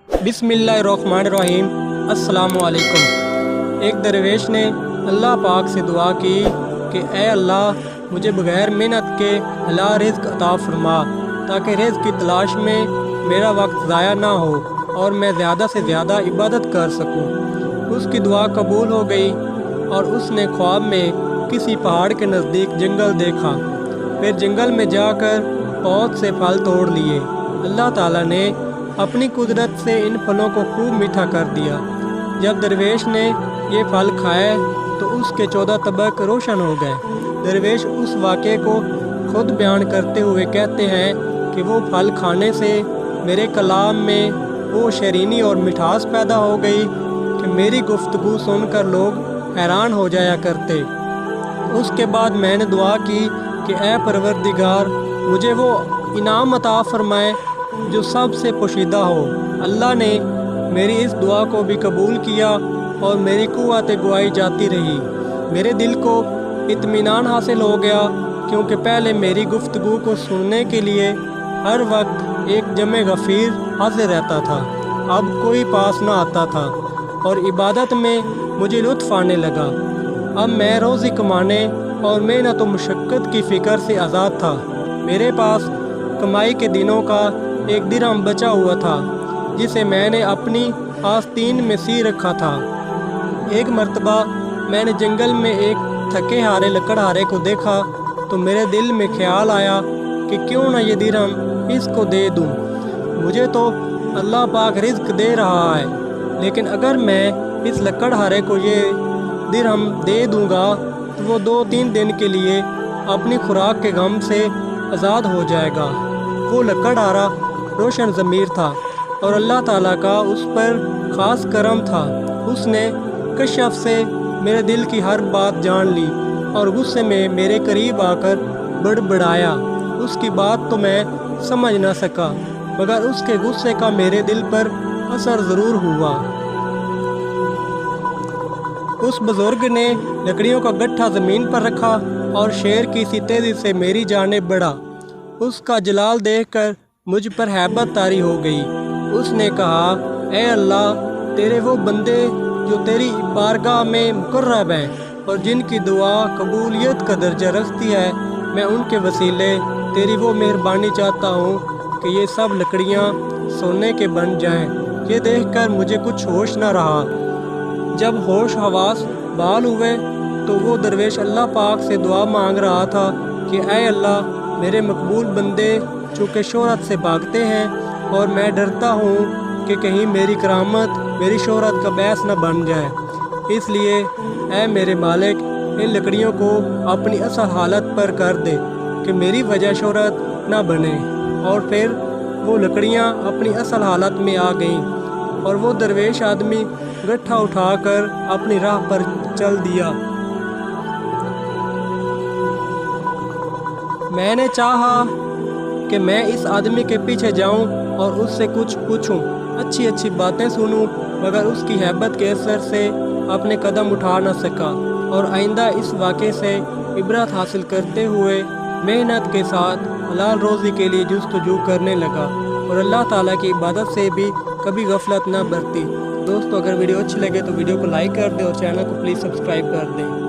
बिस्मिल्लाहिर्रहमानिर्रहीम। अस्सलामुअलैकुम। एक दरवेश ने अल्लाह पाक से दुआ की कि ए अल्लाह, मुझे बग़ैर मेहनत के हलाल रिज़्क़ अता फरमा ताकि रिज़्क़ की तलाश में मेरा वक्त ज़ाया ना हो और मैं ज़्यादा से ज़्यादा इबादत कर सकूं। उसकी दुआ कबूल हो गई और उसने ख्वाब में किसी पहाड़ के नज़दीक जंगल देखा। फिर जंगल में जाकर बहुत से फल तोड़ लिए। अल्लाह ताला ने अपनी कुदरत से इन फलों को खूब मीठा कर दिया। जब दरवेश ने ये फल खाए तो उसके 14 तबक रोशन हो गए। दरवेश उस वाक़े को खुद बयान करते हुए कहते हैं कि वो फल खाने से मेरे कलाम में वो शरीनी और मिठास पैदा हो गई कि मेरी गुफ्तगू सुनकर लोग हैरान हो जाया करते। उसके बाद मैंने दुआ की कि ए परवरदिगार, मुझे वो इनाम अता फरमाए जो सबसे पोशीदा हो। अल्लाह ने मेरी इस दुआ को भी कबूल किया और मेरी कुव्वत गुआई जाती रही। मेरे दिल को इत्मीनान हासिल हो गया क्योंकि पहले मेरी गुफ्तगू को सुनने के लिए हर वक्त एक जमे गफ़ीर हाजिर रहता था, अब कोई पास ना आता था और इबादत में मुझे लुत्फ़ आने लगा। अब मैं रोज़ी कमाने और मेहनत व मुशक्क़त की फ़िक्र से आज़ाद था। मेरे पास कमाई के दिनों का एक दिरहम बचा हुआ था जिसे मैंने अपनी आस्तीन में सी रखा था। एक मर्तबा मैंने जंगल में एक थके हारे लकड़हारे को देखा तो मेरे दिल में ख्याल आया कि क्यों ना ये दिरहम इसको दे दूं। मुझे तो अल्लाह पाक रिज़्क़ दे रहा है, लेकिन अगर मैं इस लकड़हारे को ये दिरहम दे दूंगा तो वो 2-3 दिन के लिए अपनी खुराक के गम से आज़ाद हो जाएगा। वो लकड़हारा रोशन ज़मीर था और अल्लाह ताला का उस पर ख़ास करम था। उसने कश्यप से मेरे दिल की हर बात जान ली और गुस्से में मेरे करीब आकर बड़बड़ाया। उसकी बात तो मैं समझ ना सका, मगर उसके गुस्से का मेरे दिल पर असर ज़रूर हुआ। उस बुज़ुर्ग ने लकड़ियों का गट्ठा ज़मीन पर रखा और शेर की सी तेज़ी से मेरी जानिब बढ़ा। उसका जलाल देखकर मुझ पर हैबत तारी हो गई। उसने कहा, ए अल्लाह, तेरे वो बंदे जो तेरी बारगाह में मुकर्रब हैं और जिनकी दुआ कबूलियत का दर्जा रखती है, मैं उनके वसीले तेरी वो मेहरबानी चाहता हूँ कि ये सब लकड़ियाँ सोने के बन जाएं। ये देखकर मुझे कुछ होश न रहा। जब होश हवास बहाल हुए तो वो दरवेश अल्लाह पाक से दुआ मांग रहा था कि ए अल्लाह, मेरे मकबूल बंदे चूँकि शोहरत से भागते हैं और मैं डरता हूँ कि कहीं मेरी करामत मेरी शोहरत का बैस न बन जाए, इसलिए ऐ मेरे मालिक, इन लकड़ियों को अपनी असल हालत पर कर दे कि मेरी वजह शोहरत न बने। और फिर वो लकड़ियाँ अपनी असल हालत में आ गईं और वो दरवेश आदमी गट्ठा उठाकर अपनी राह पर चल दिया। मैंने चाहा कि मैं इस आदमी के पीछे जाऊं और उससे कुछ पूछूं, अच्छी अच्छी बातें सुनूं, मगर उसकी हैबत के असर से अपने कदम उठा न सका और आइंदा इस वाक़े से इबरत हासिल करते हुए मेहनत के साथ हलाल रोज़ी के लिए जुस्तजू करने लगा और अल्लाह ताला की इबादत से भी कभी गफलत न बरती। दोस्तों, अगर वीडियो अच्छी लगे तो वीडियो को लाइक कर दें और चैनल को प्लीज़ सब्सक्राइब कर दें।